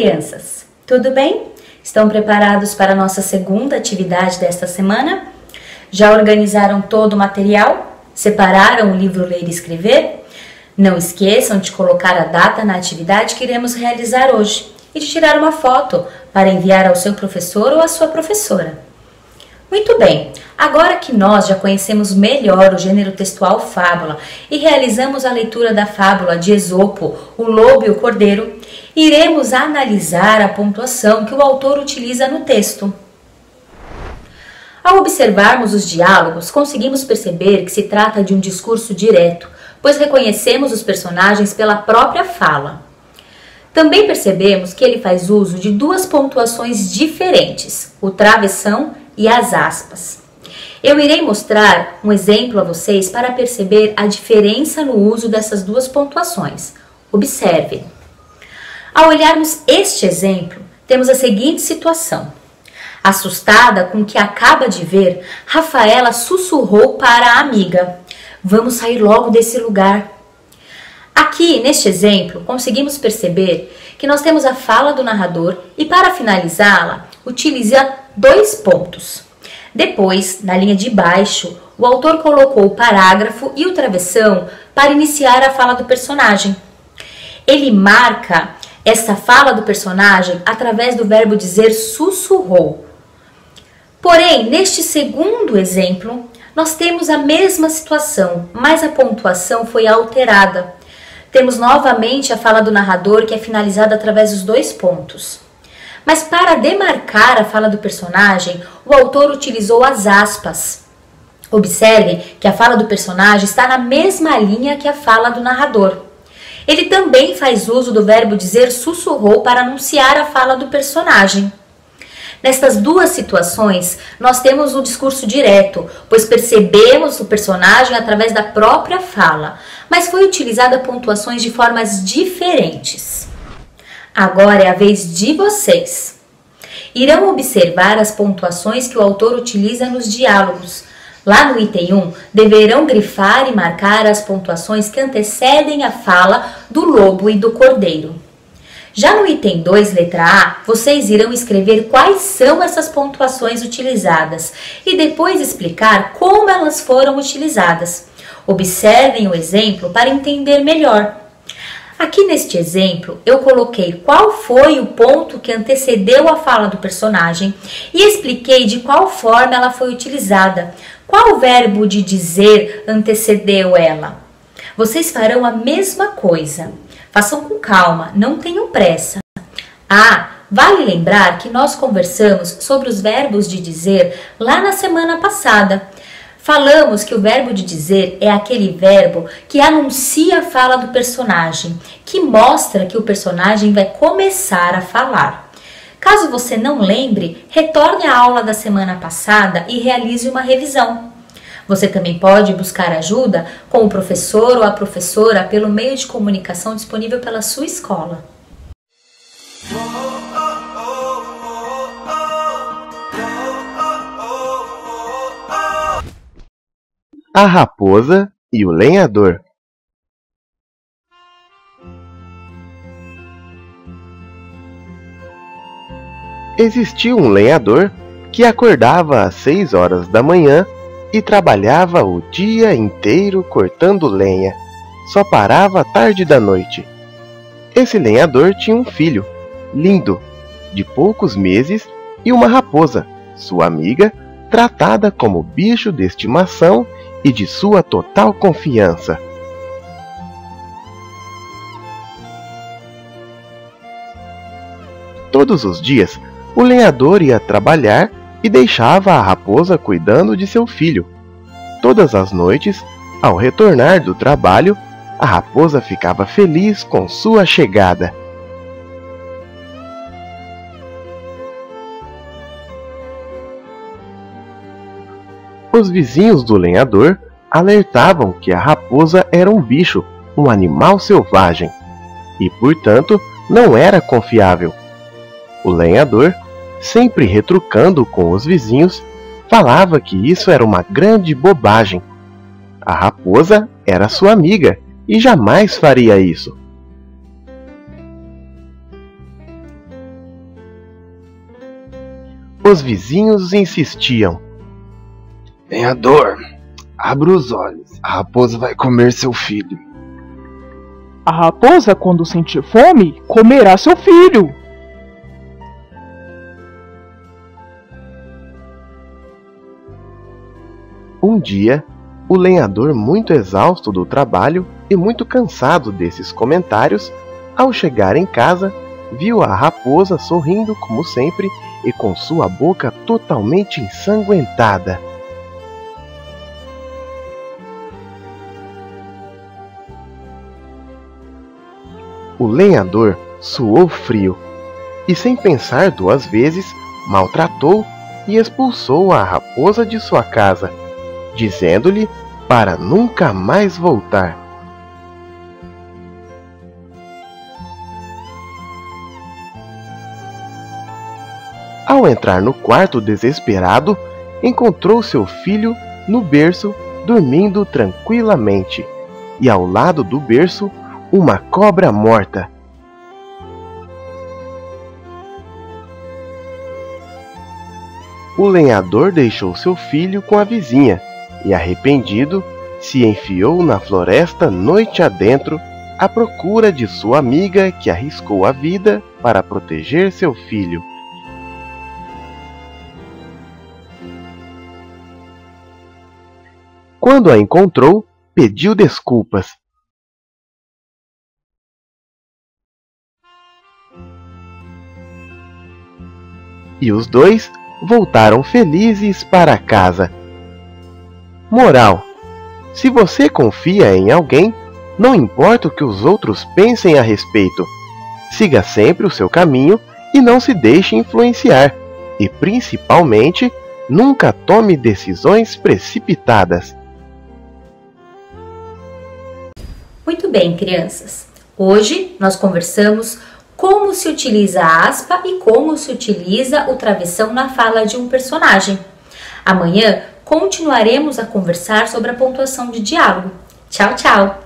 crianças! Tudo bem? Estão preparados para a nossa segunda atividade desta semana? Já organizaram todo o material? Separaram o livro Ler e Escrever? Não esqueçam de colocar a data na atividade que iremos realizar hoje e de tirar uma foto para enviar ao seu professor ou à sua professora. Muito bem, agora que nós já conhecemos melhor o gênero textual fábula e realizamos a leitura da fábula de Esopo, o Lobo e o Cordeiro, iremos analisar a pontuação que o autor utiliza no texto. Ao observarmos os diálogos, conseguimos perceber que se trata de um discurso direto, pois reconhecemos os personagens pela própria fala. Também percebemos que ele faz uso de duas pontuações diferentes, o travessão e as aspas. Eu irei mostrar um exemplo a vocês para perceber a diferença no uso dessas duas pontuações. Observem. Ao olharmos este exemplo, temos a seguinte situação. Assustada com o que acaba de ver, Rafaela sussurrou para a amiga: "Vamos sair logo desse lugar." Aqui, neste exemplo, conseguimos perceber que nós temos a fala do narrador e, para finalizá-la, utiliza dois pontos. Depois, na linha de baixo, o autor colocou o parágrafo e o travessão para iniciar a fala do personagem. Ele marca essa fala do personagem através do verbo dizer sussurrou. Porém, neste segundo exemplo, nós temos a mesma situação, mas a pontuação foi alterada. Temos novamente a fala do narrador, que é finalizada através dos dois pontos. Mas para demarcar a fala do personagem, o autor utilizou as aspas. Observe que a fala do personagem está na mesma linha que a fala do narrador. Ele também faz uso do verbo dizer sussurrou para anunciar a fala do personagem. Nestas duas situações, nós temos o discurso direto, pois percebemos o personagem através da própria fala, mas foi utilizada pontuações de formas diferentes. Agora é a vez de vocês. Irão observar as pontuações que o autor utiliza nos diálogos. Lá no item 1, deverão grifar e marcar as pontuações que antecedem a fala do lobo e do cordeiro. Já no item 2, letra A, vocês irão escrever quais são essas pontuações utilizadas e depois explicar como elas foram utilizadas. Observem o exemplo para entender melhor. Aqui neste exemplo, eu coloquei qual foi o ponto que antecedeu a fala do personagem e expliquei de qual forma ela foi utilizada. Qual verbo de dizer antecedeu ela? Vocês farão a mesma coisa. Façam com calma, não tenham pressa. Vale lembrar que nós conversamos sobre os verbos de dizer lá na semana passada. Falamos que o verbo de dizer é aquele verbo que anuncia a fala do personagem, que mostra que o personagem vai começar a falar. Caso você não lembre, retorne à aula da semana passada e realize uma revisão. Você também pode buscar ajuda com o professor ou a professora pelo meio de comunicação disponível pela sua escola. A Raposa e o Lenhador. Existia um lenhador que acordava às 6 horas da manhã e trabalhava o dia inteiro cortando lenha. Só parava à tarde da noite. Esse lenhador tinha um filho, lindo, de poucos meses, e uma raposa, sua amiga, tratada como bicho de estimação e de sua total confiança. Todos os dias, o lenhador ia trabalhar e deixava a raposa cuidando de seu filho. Todas as noites, ao retornar do trabalho, a raposa ficava feliz com sua chegada. Os vizinhos do lenhador alertavam que a raposa era um bicho, um animal selvagem, e, portanto, não era confiável. O lenhador, sempre retrucando com os vizinhos, falava que isso era uma grande bobagem. A raposa era sua amiga e jamais faria isso. Os vizinhos insistiam. Lenhador, abra os olhos, a raposa vai comer seu filho. A raposa, quando sentir fome, comerá seu filho. Um dia, o lenhador, muito exausto do trabalho e muito cansado desses comentários, ao chegar em casa, viu a raposa sorrindo como sempre e com sua boca totalmente ensanguentada. O lenhador suou frio e, sem pensar duas vezes, maltratou e expulsou a raposa de sua casa, dizendo-lhe para nunca mais voltar. Ao entrar no quarto desesperado, encontrou seu filho no berço, dormindo tranquilamente, e ao lado do berço, uma cobra morta. O lenhador deixou seu filho com a vizinha e, arrependido, se enfiou na floresta noite adentro à procura de sua amiga que arriscou a vida para proteger seu filho. Quando a encontrou, pediu desculpas. E os dois voltaram felizes para casa. Moral: se você confia em alguém, não importa o que os outros pensem a respeito. Siga sempre o seu caminho e não se deixe influenciar. E, principalmente, nunca tome decisões precipitadas. Muito bem, crianças. Hoje nós conversamos como se utiliza a aspa e como se utiliza o travessão na fala de um personagem. Amanhã continuaremos a conversar sobre a pontuação de diálogo. Tchau, tchau!